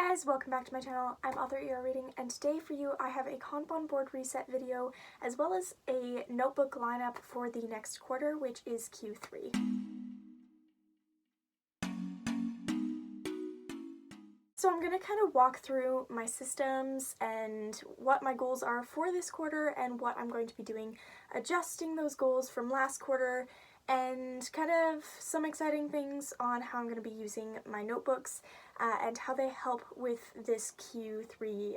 guys, welcome back to my channel. I'm Author ER Reading, and today for you I have a Kanban board reset video as well as a notebook lineup for the next quarter, which is Q3. So I'm going to kind of walk through my systems and what my goals are for this quarter and what I'm going to be doing, adjusting those goals from last quarter, and kind of some exciting things on how I'm going to be using my notebooks and how they help with this Q3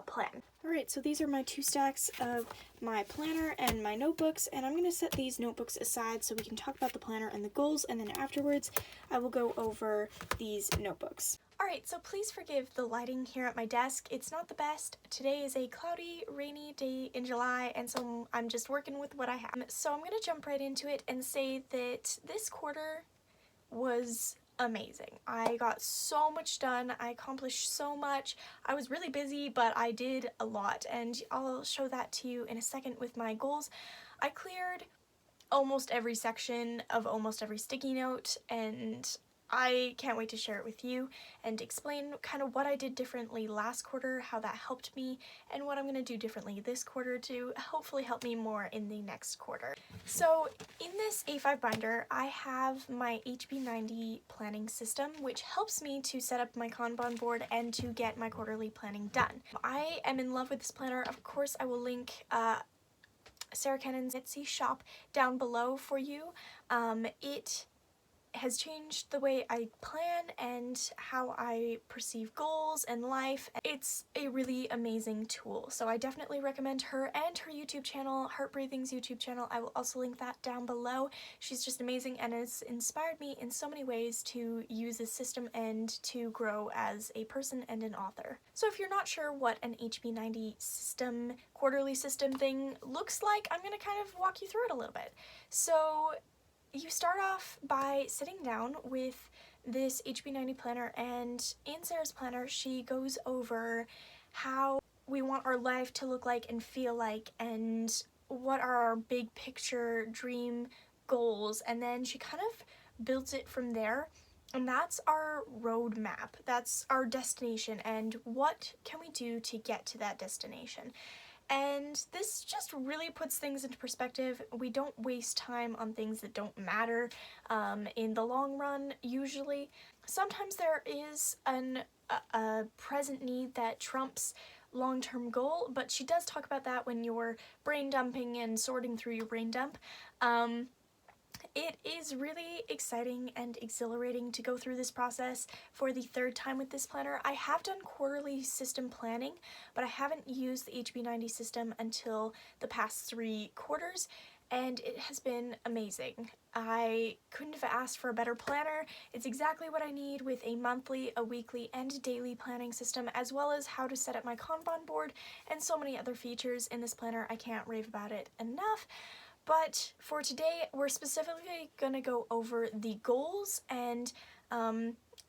plan. Alright, so these are my two stacks of my planner and my notebooks, and I'm going to set these notebooks aside so we can talk about the planner and the goals, and then afterwards I will go over these notebooks. Alright, so please forgive the lighting here at my desk. It's not the best. Today is a cloudy, rainy day in July, and so I'm just working with what I have. So I'm going to jump right into it and say that this quarter was amazing. I got so much done. I accomplished so much. I was really busy, but I did a lot, and I'll show that to you in a second with my goals. I cleared almost every section of almost every sticky note, and I can't wait to share it with you and explain kind of what I did differently last quarter, how that helped me, and what I'm going to do differently this quarter to hopefully help me more in the next quarter. So in this A5 binder, I have my HB90 planning system, which helps me to set up my Kanban board and to get my quarterly planning done. I am in love with this planner. Of course, I will link Sarah Cannon's Etsy shop down below for you. It has changed the way I plan and how I perceive goals and life. It's a really amazing tool, so I definitely recommend her and her YouTube channel, Heart Breathing's YouTube channel. I will also link that down below. She's just amazing and has inspired me in so many ways to use this system and to grow as a person and an author. So if you're not sure what an HB90 system, quarterly system thing looks like, I'm going to kind of walk you through it a little bit. So you start off by sitting down with this HB90 planner, and in Sarah's planner she goes over how we want our life to look like and feel like and what are our big picture dream goals, and then she kind of builds it from there. And that's our roadmap, that's our destination, and what can we do to get to that destination. And this just really puts things into perspective. We don't waste time on things that don't matter in the long run, usually. Sometimes there is a present need that trumps long-term goal, but she does talk about that when you're brain dumping and sorting through your brain dump. It is really exciting and exhilarating to go through this process for the third time with this planner. I have done quarterly system planning, but I haven't used the HB90 system until the past 3 quarters, and it has been amazing. I couldn't have asked for a better planner. It's exactly what I need with a monthly, a weekly, and daily planning system, as well as how to set up my Kanban board and so many other features in this planner. I can't rave about it enough. But for today, we're specifically going to go over the goals and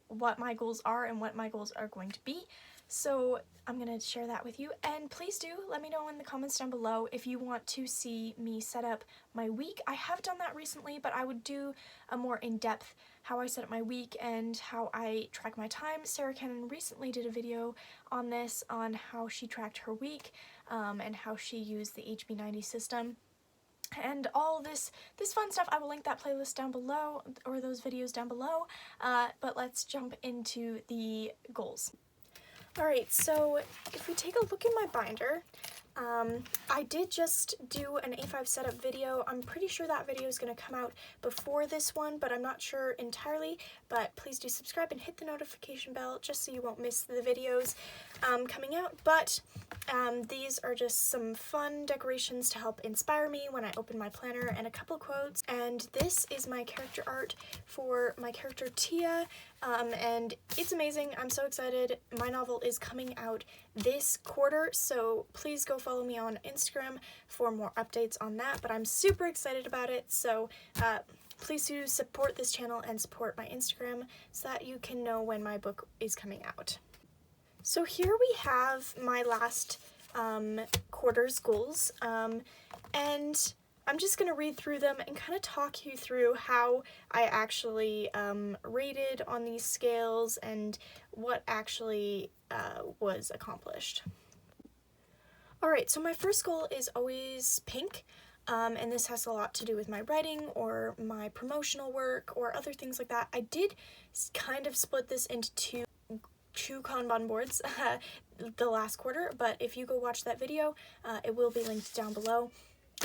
what my goals are and what my goals are going to be. So I'm going to share that with you, and please do let me know in the comments down below if you want to see me set up my week. I have done that recently, but I would do a more in-depth how I set up my week and how I track my time. Sarah Cannon recently did a video on this, on how she tracked her week and how she used the HB90 system. And all this fun stuff. I will link that playlist down below, or those videos down below, but let's jump into the goals. Alright, so if we take a look in my binder, I did just do an A5 setup video. I'm pretty sure that video is going to come out before this one, but I'm not sure entirely. But please do subscribe and hit the notification bell just so you won't miss the videos coming out. But these are just some fun decorations to help inspire me when I open my planner, and a couple quotes. And this is my character art for my character Tia, and it's amazing. I'm so excited. My novel is coming out this quarter, so please go follow me on Instagram for more updates on that, but I'm super excited about it. So please do support this channel and support my Instagram so that you can know when my book is coming out. So here we have my last quarter's goals, and I'm just going to read through them and kind of talk you through how I actually rated on these scales and what actually was accomplished. Alright, so my first goal is always pink, and this has a lot to do with my writing or my promotional work or other things like that. I did kind of split this into two Kanban boards the last quarter, but if you go watch that video, it will be linked down below,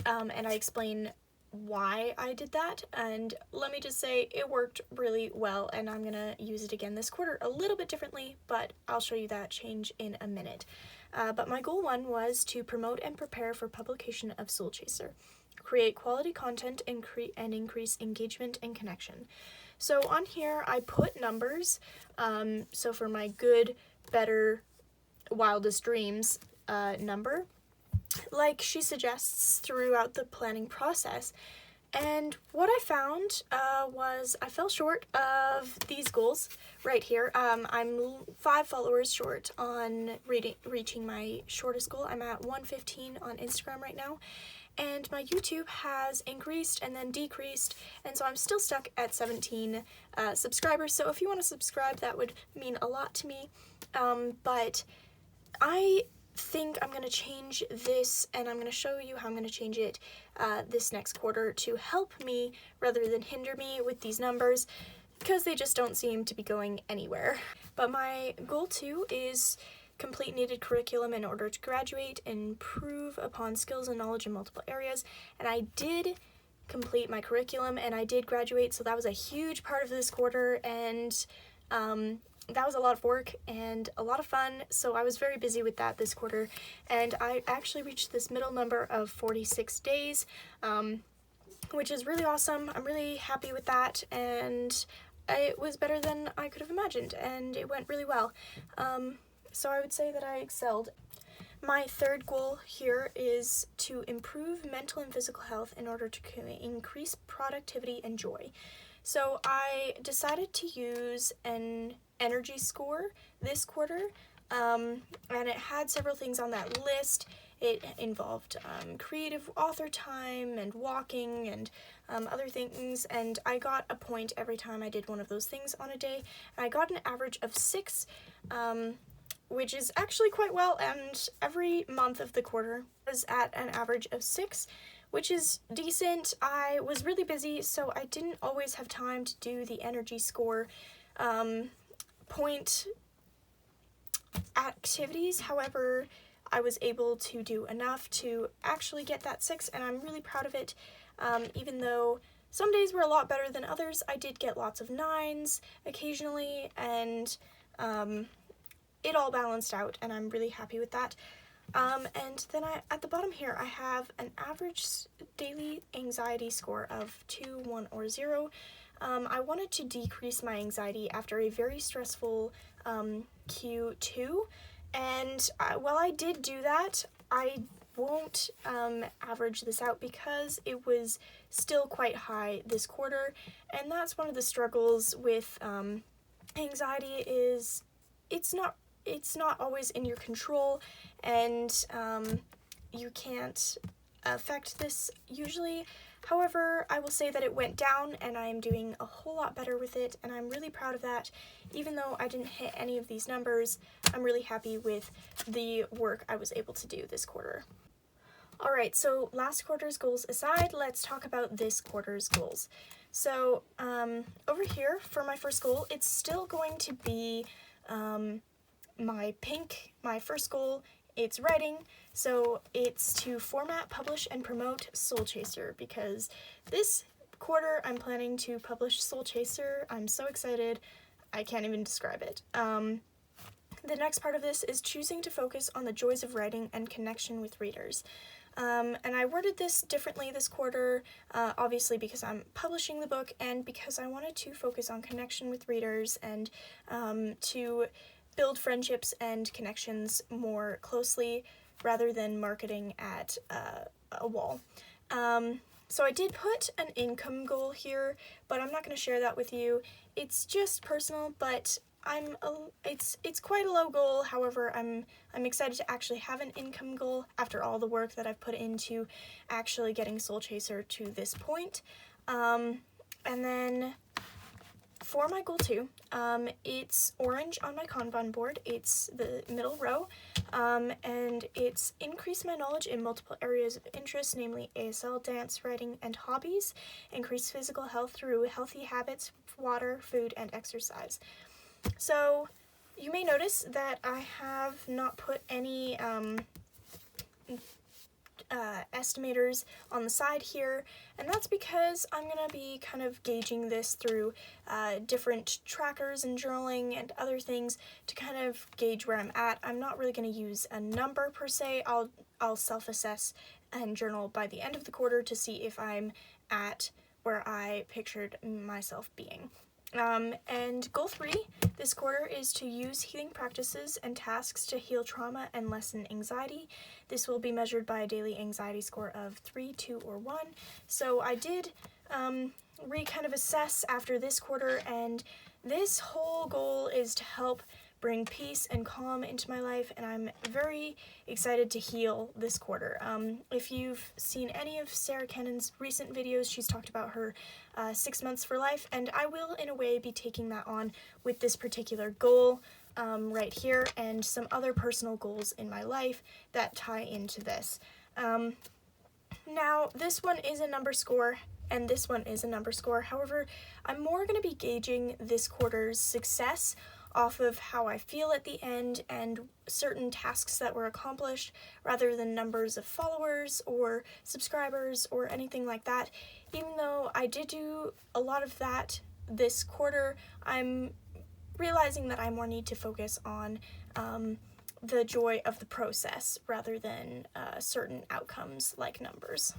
and I explain why I did that, and let me just say it worked really well, and I'm gonna use it again this quarter a little bit differently, but I'll show you that change in a minute. But my goal 1 was to promote and prepare for publication of Soul Chaser, create quality content and increase engagement and connection. So on here I put numbers, so for my good, better, wildest dreams number, like she suggests throughout the planning process. And what I found was I fell short of these goals right here. I'm 5 followers short on reaching my shortest goal. I'm at 115 on Instagram right now. And my YouTube has increased and then decreased, and so I'm still stuck at 17 subscribers. So if you want to subscribe, that would mean a lot to me. But I think I'm going to change this, and I'm going to show you how I'm going to change it this next quarter to help me rather than hinder me with these numbers, because they just don't seem to be going anywhere. But my goal 2 is complete needed curriculum in order to graduate, improve upon skills and knowledge in multiple areas, and I did complete my curriculum and I did graduate, so that was a huge part of this quarter, and that was a lot of work and a lot of fun, so I was very busy with that this quarter, and I actually reached this middle number of 46 days, which is really awesome. I'm really happy with that, and it was better than I could have imagined, and it went really well. So I would say that I excelled. My third goal here is to improve mental and physical health in order to increase productivity and joy. So I decided to use an energy score this quarter, and it had several things on that list. It involved creative author time and walking and other things, and I got a point every time I did one of those things on a day, and I got an average of 6, which is actually quite well, and every month of the quarter was at an average of 6, which is decent. I was really busy, so I didn't always have time to do the energy score point activities. However, I was able to do enough to actually get that 6, and I'm really proud of it. Even though some days were a lot better than others, I did get lots of 9s occasionally, and it all balanced out, and I'm really happy with that. And then at the bottom here, I have an average daily anxiety score of 2, 1, or 0. I wanted to decrease my anxiety after a very stressful Q2, and while I did do that, I won't average this out because it was still quite high this quarter, and that's one of the struggles with anxiety is it's not always in your control, and you can't affect this usually. However, I will say that it went down, and I'm doing a whole lot better with it, and I'm really proud of that. Even though I didn't hit any of these numbers, I'm really happy with the work I was able to do this quarter. Alright, so last quarter's goals aside, let's talk about this quarter's goals. So over here, for my first goal, it's still going to be my first goal. It's writing, so it's to format, publish, and promote Soul Chaser, because this quarter I'm planning to publish Soul Chaser. I'm so excited, I can't even describe it. The next part of this is choosing to focus on the joys of writing and connection with readers. And I worded this differently this quarter, obviously because I'm publishing the book and because I wanted to focus on connection with readers and to build friendships and connections more closely rather than marketing at a wall. So I did put an income goal here, but I'm not going to share that with you. It's just personal, but it's quite a low goal. However, I'm excited to actually have an income goal after all the work that I've put into actually getting Soul Chaser to this point. And then for my goal 2, it's orange on my Kanban board. It's the middle row, and it's increase my knowledge in multiple areas of interest, namely ASL, dance, writing, and hobbies. Increase physical health through healthy habits, water, food, and exercise. So you may notice that I have not put any estimators on the side here, and that's because I'm going to be kind of gauging this through different trackers and journaling and other things to kind of gauge where I'm at. I'm not really going to use a number per se. I'll self-assess and journal by the end of the quarter to see if I'm at where I pictured myself being. And goal 3 this quarter is to use healing practices and tasks to heal trauma and lessen anxiety. This will be measured by a daily anxiety score of 3, 2, or 1. So I did kind of assess after this quarter, and this whole goal is to help bring peace and calm into my life, and I'm very excited to heal this quarter. If you've seen any of Sarah Cannon's recent videos, she's talked about her 6 months for life, and I will in a way be taking that on with this particular goal right here, and some other personal goals in my life that tie into this. Now, this one is a number score, and this one is a number score. However, I'm more going to be gauging this quarter's success off of how I feel at the end and certain tasks that were accomplished, rather than numbers of followers or subscribers or anything like that. Even though I did do a lot of that this quarter, I'm realizing that I more need to focus on the joy of the process rather than certain outcomes like numbers.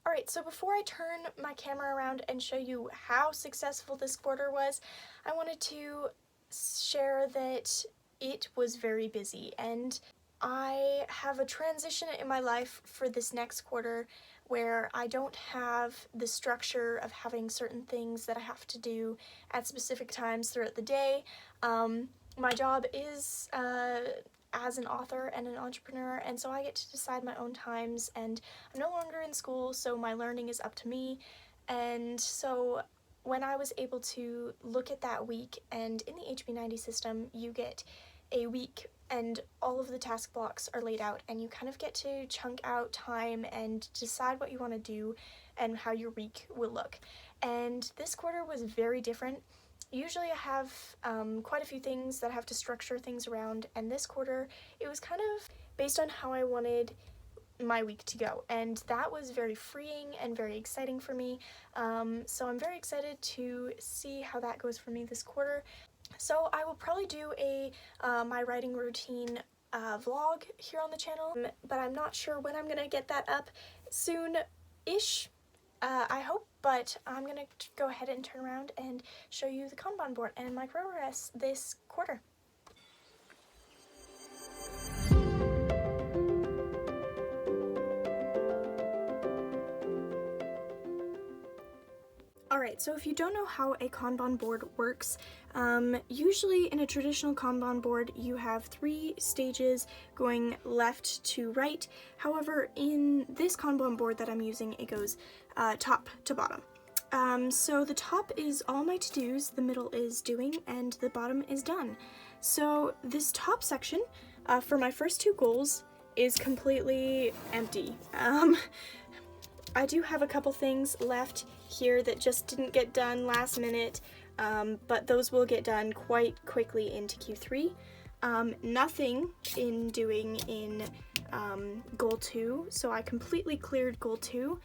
Alright, so before I turn my camera around and show you how successful this quarter was, I wanted to share that it was very busy, and I have a transition in my life for this next quarter where I don't have the structure of having certain things that I have to do at specific times throughout the day. My job is as an author and an entrepreneur, and so I get to decide my own times, and I'm no longer in school, so my learning is up to me. And so when I was able to look at that week, and in the HB90 system you get a week and all of the task blocks are laid out, and you kind of get to chunk out time and decide what you want to do and how your week will look. And this quarter was very different. Usually I have quite a few things that I have to structure things around, and this quarter it was kind of based on how I wanted my week to go, and that was very freeing and very exciting for me. So I'm very excited to see how that goes for me this quarter. So I will probably do a my writing routine vlog here on the channel, but I'm not sure when I'm gonna get that up. Soon-ish, I hope, but I'm gonna go ahead and turn around and show you the Kanban board and my progress this quarter. Alright, so if you don't know how a Kanban board works, usually in a traditional Kanban board you have 3 stages going left to right. However, in this Kanban board that I'm using, it goes top to bottom. So the top is all my to-dos, the middle is doing, and the bottom is done. So this top section for my first 2 goals is completely empty. I do have a couple things left here that just didn't get done last minute, but those will get done quite quickly into Q3. Nothing in doing in goal 2, so I completely cleared goal 2.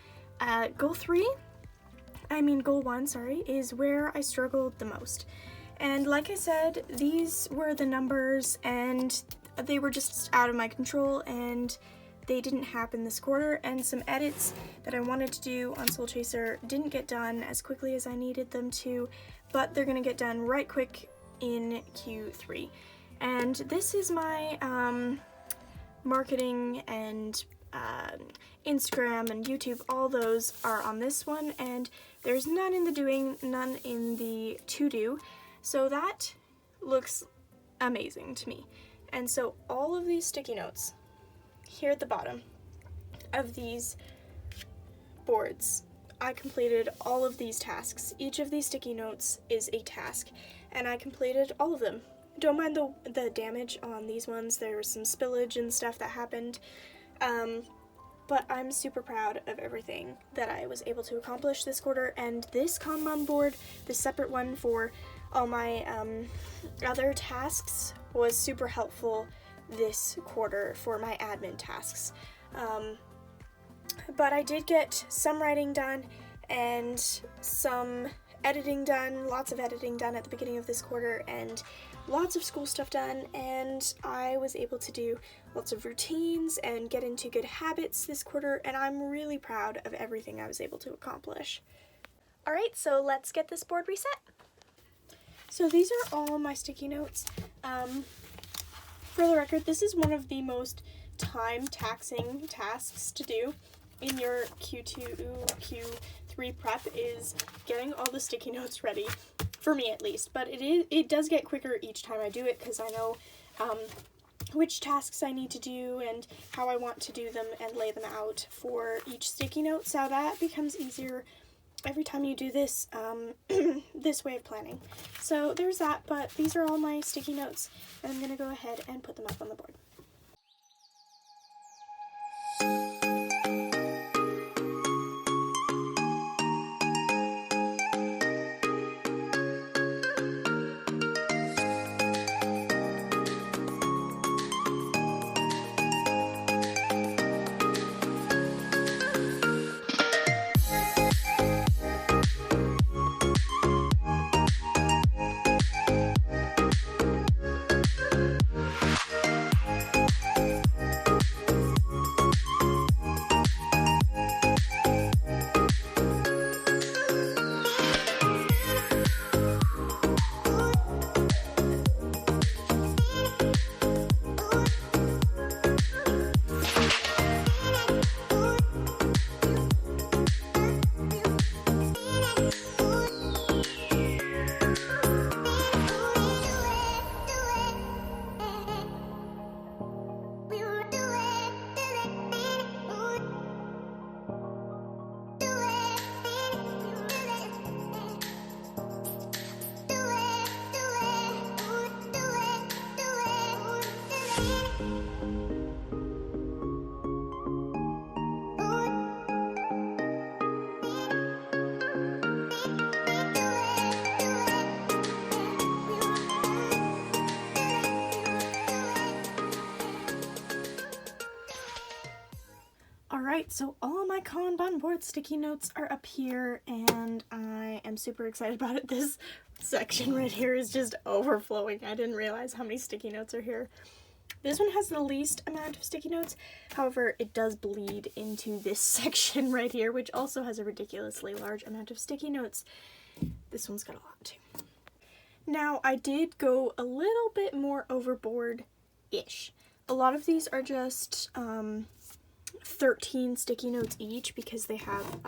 Goal 1, sorry, is where I struggled the most. And like I said, these were the numbers and they were just out of my control, and they didn't happen this quarter, and some edits that I wanted to do on Soul Chaser didn't get done as quickly as I needed them to, but they're gonna get done right quick in Q3. And this is my marketing and Instagram and YouTube, all those are on this one, and there's none in the doing, none in the to-do. So that looks amazing to me. And so all of these sticky notes here at the bottom of these boards, I completed all of these tasks. Each of these sticky notes is a task, and I completed all of them. Don't mind the damage on these ones. There was some spillage and stuff that happened, but I'm super proud of everything that I was able to accomplish this quarter, and this Kanban board, the separate one for all my other tasks, was super helpful this quarter for my admin tasks. But I did get some writing done and some editing done, lots of editing done at the beginning of this quarter, and lots of school stuff done, and I was able to do lots of routines and get into good habits this quarter, and I'm really proud of everything I was able to accomplish. Alright, so let's get this board reset. So these are all my sticky notes. For the record, this is one of the most time-taxing tasks to do in your Q2, Q3 prep, is getting all the sticky notes ready, for me at least. But it does get quicker each time I do it, because I know which tasks I need to do and how I want to do them and lay them out for each sticky note, so that becomes easier every time you do this this way of planning. So there's that, but these are all my sticky notes, and I'm going to go ahead and put them up on the board. Alright, so all my Kanban board sticky notes are up here, and I am super excited about it. This section right here is just overflowing. I didn't realize how many sticky notes are here. This one has the least amount of sticky notes, however, it does bleed into this section right here, which also has a ridiculously large amount of sticky notes. This one's got a lot too. Now, I did go a little bit more overboard-ish. A lot of these are just 13 sticky notes each because they have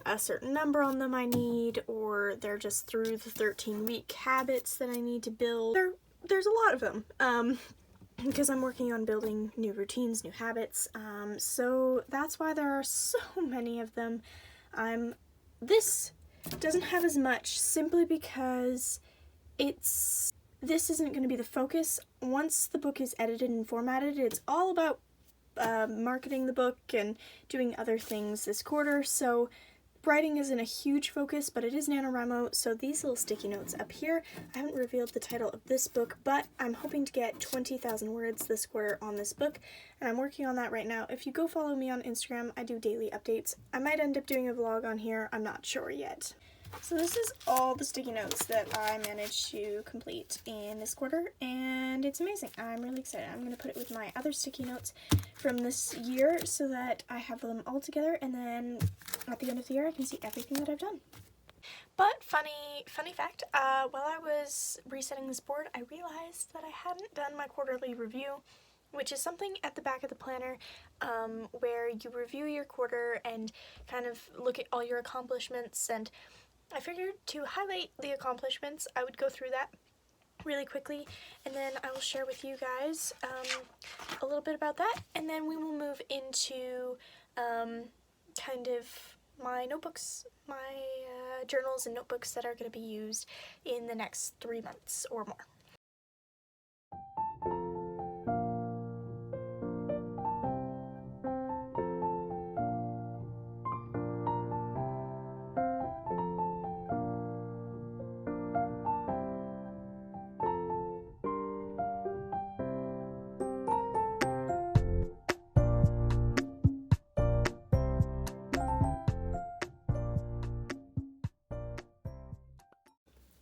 a certain number on them I need, or they're just through the 13-week habits that I need to build. There's a lot of them because I'm working on building new routines, new habits, so that's why there are so many of them. This doesn't have as much simply because this isn't going to be the focus. Once the book is edited and formatted, it's all about marketing the book and doing other things this quarter, so writing isn't a huge focus, but it is NaNoWriMo, so these little sticky notes up here, I haven't revealed the title of this book, but I'm hoping to get 20,000 words this quarter on this book, and I'm working on that right now. If you go follow me on Instagram, I do daily updates. I might end up doing a vlog on here, I'm not sure yet. So this is all the sticky notes that I managed to complete in this quarter, and it's amazing. I'm really excited. I'm going to put it with my other sticky notes from this year so that I have them all together, and then at the end of the year I can see everything that I've done. But funny fact, while I was resetting this board, I realized that I hadn't done my quarterly review, which is something at the back of the planner where you review your quarter and kind of look at all your accomplishments, and I figured to highlight the accomplishments, I would go through that really quickly, and then I will share with you guys a little bit about that, and then we will move into kind of my notebooks, my journals and notebooks that are going to be used in the next 3 months or more.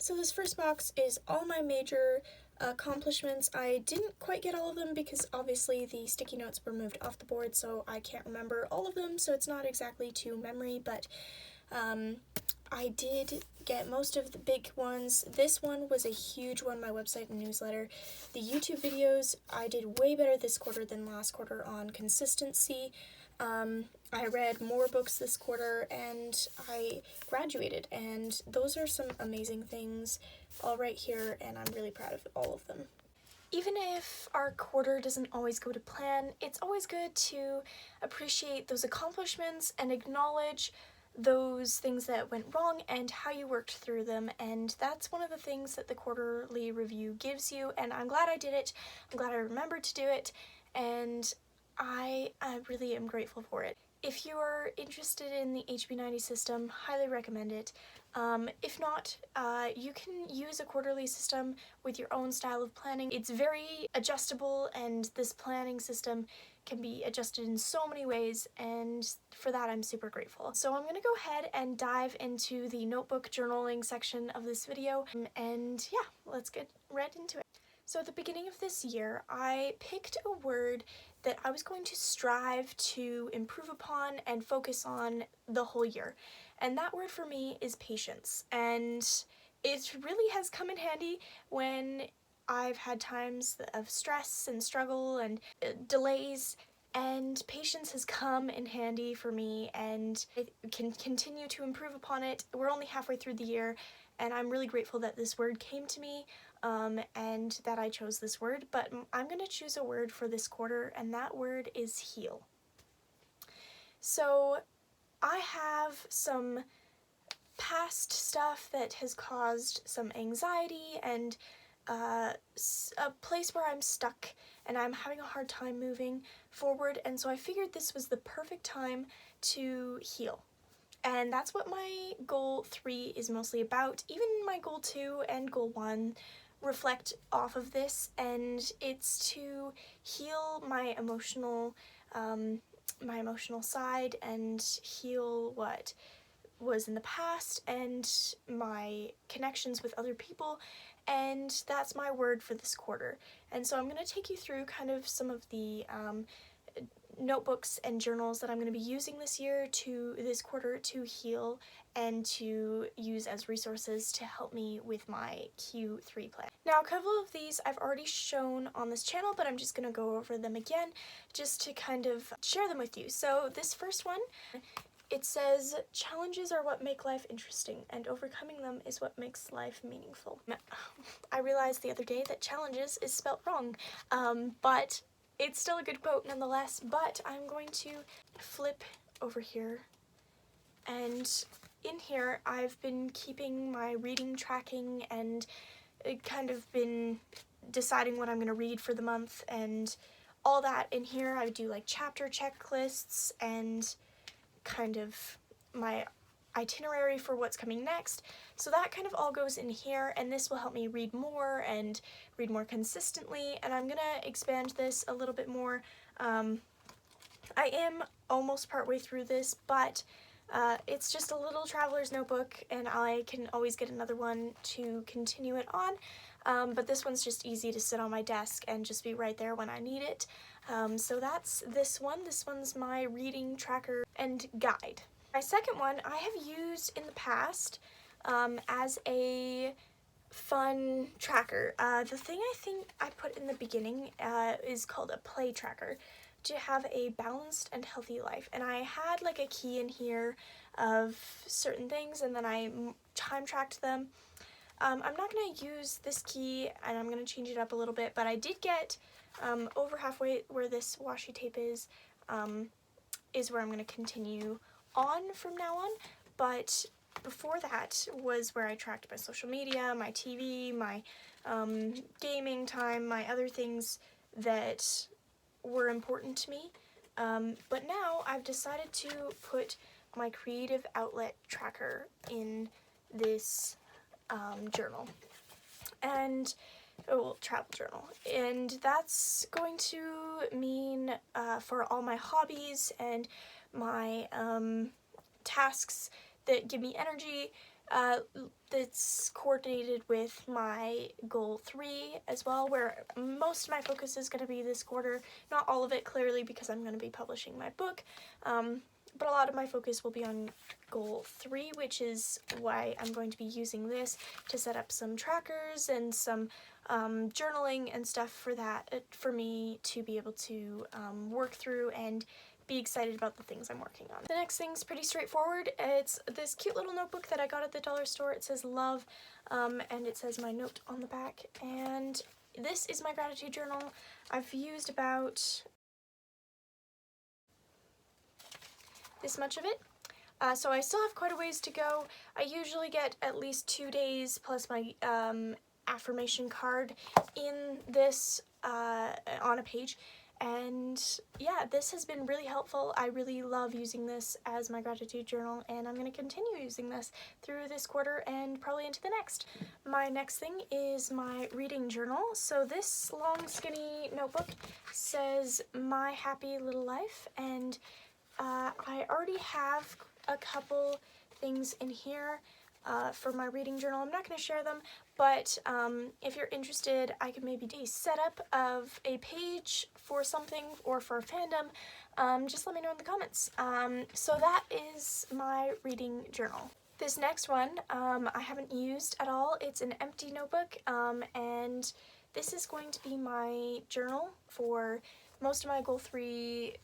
So this first box is all my major accomplishments. I didn't quite get all of them because obviously the sticky notes were moved off the board, so I can't remember all of them, so it's not exactly to memory, but I did get most of the big ones. This one was a huge one, my website and newsletter. The YouTube videos, I did way better this quarter than last quarter on consistency. I read more books this quarter, and I graduated, and those are some amazing things all right here, and I'm really proud of all of them. Even if our quarter doesn't always go to plan, it's always good to appreciate those accomplishments and acknowledge those things that went wrong and how you worked through them, and that's one of the things that the quarterly review gives you, and I'm glad I did it. I'm glad I remembered to do it, and I really am grateful for it. If you are interested in the HB90 system, highly recommend it. If not, you can use a quarterly system with your own style of planning. It's very adjustable, and this planning system can be adjusted in so many ways, and for that I'm super grateful. So I'm gonna go ahead and dive into the notebook journaling section of this video, and yeah, let's get right into it. So at the beginning of this year, I picked a word that I was going to strive to improve upon and focus on the whole year. And that word for me is patience. And it really has come in handy when I've had times of stress and struggle and delays, and patience has come in handy for me, and I can continue to improve upon it. We're only halfway through the year, and I'm really grateful that this word came to me and that I chose this word, but I'm going to choose a word for this quarter, and that word is heal. So I have some past stuff that has caused some anxiety and a place where I'm stuck and I'm having a hard time moving forward, and so I figured this was the perfect time to heal. And that's what my goal 3 is mostly about. Even my goal 2 and goal 1 reflect off of this, and it's to heal my emotional side and heal what was in the past and my connections with other people, and that's my word for this quarter. And so I'm going to take you through kind of some of the notebooks and journals that I'm going to be using this quarter to heal and to use as resources to help me with my Q3 plan. Now, a couple of these I've already shown on this channel, but I'm just going to go over them again just to kind of share them with you. So this first one, it says, challenges are what make life interesting, and overcoming them is what makes life meaningful. I realized the other day that challenges is spelt wrong, but it's still a good quote nonetheless. But I'm going to flip over here, and in here I've been keeping my reading tracking and kind of been deciding what I'm going to read for the month and all that. In here I do like chapter checklists and kind of my itinerary for what's coming next. So that kind of all goes in here, and this will help me read more and read more consistently, and I'm gonna expand this a little bit more. I am almost partway through this, but it's just a little traveler's notebook, and I can always get another one to continue it on, but this one's just easy to sit on my desk and just be right there when I need it. So that's this one. This one's my reading tracker and guide. My second one I have used in the past as a fun tracker. The thing I think I put in the beginning is called a play tracker, to have a balanced and healthy life. And I had like a key in here of certain things, and then I time tracked them. I'm not going to use this key, and I'm going to change it up a little bit, but I did get over halfway where this washi tape is where I'm going to continue on from now on, but before that was where I tracked my social media, my TV, my gaming time, my other things that were important to me, but now I've decided to put my creative outlet tracker in this journal, and travel journal, and that's going to mean for all my hobbies and my tasks that give me energy, that's coordinated with my goal 3 as well, where most of my focus is going to be this quarter. Not all of it, clearly, because I'm going to be publishing my book, but a lot of my focus will be on goal 3, which is why I'm going to be using this to set up some trackers and some journaling and stuff for that, for me to be able to work through and be excited about the things I'm working on. The next thing's pretty straightforward. It's this cute little notebook that I got at the dollar store. It says love, and it says my note on the back, and this is my gratitude journal. I've used about this much of it. So I still have quite a ways to go. I usually get at least 2 days plus my affirmation card in this on a page, and yeah, this has been really helpful. I really love using this as my gratitude journal, and I'm going to continue using this through this quarter and probably into the next. My next thing is my reading journal. So this long skinny notebook says my happy little life, and I already have a couple things in here for my reading journal. I'm not going to share them, but if you're interested, I could maybe do a setup of a page for something or for a fandom. Just let me know in the comments. So that is my reading journal. This next one I haven't used at all. It's an empty notebook, and this is going to be my journal for most of my goal 3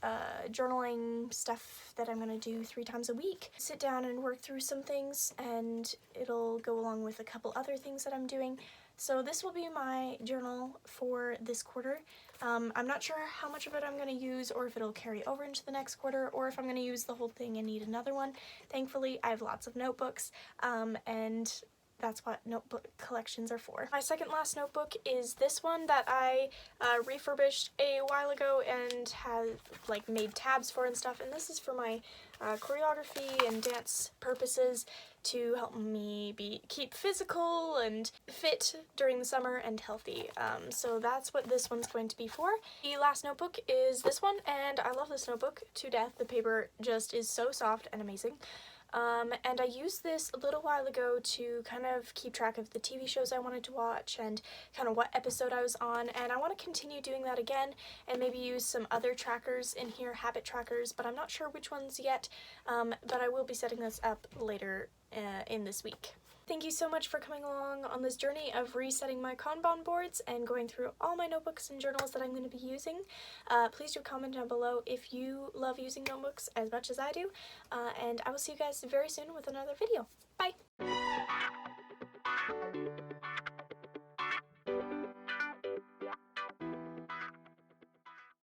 journaling stuff that I'm going to do 3 times a week. Sit down and work through some things, and it'll go along with a couple other things that I'm doing. So this will be my journal for this quarter. I'm not sure how much of it I'm going to use, or if it'll carry over into the next quarter, or if I'm going to use the whole thing and need another one. Thankfully, I have lots of notebooks, and that's what notebook collections are for. My second last notebook is this one that I refurbished a while ago and have like made tabs for and stuff, and this is for my choreography and dance purposes to help me keep physical and fit during the summer and healthy. So that's what this one's going to be for. The last notebook is this one, and I love this notebook to death. The paper just is so soft and amazing. And I used this a little while ago to kind of keep track of the TV shows I wanted to watch and kind of what episode I was on, and I want to continue doing that again and maybe use some other trackers in here, habit trackers, but I'm not sure which ones yet, but I will be setting this up later in this week. Thank you so much for coming along on this journey of resetting my Kanban boards and going through all my notebooks and journals that I'm going to be using. Please do comment down below if you love using notebooks as much as I do, and I will see you guys very soon with another video.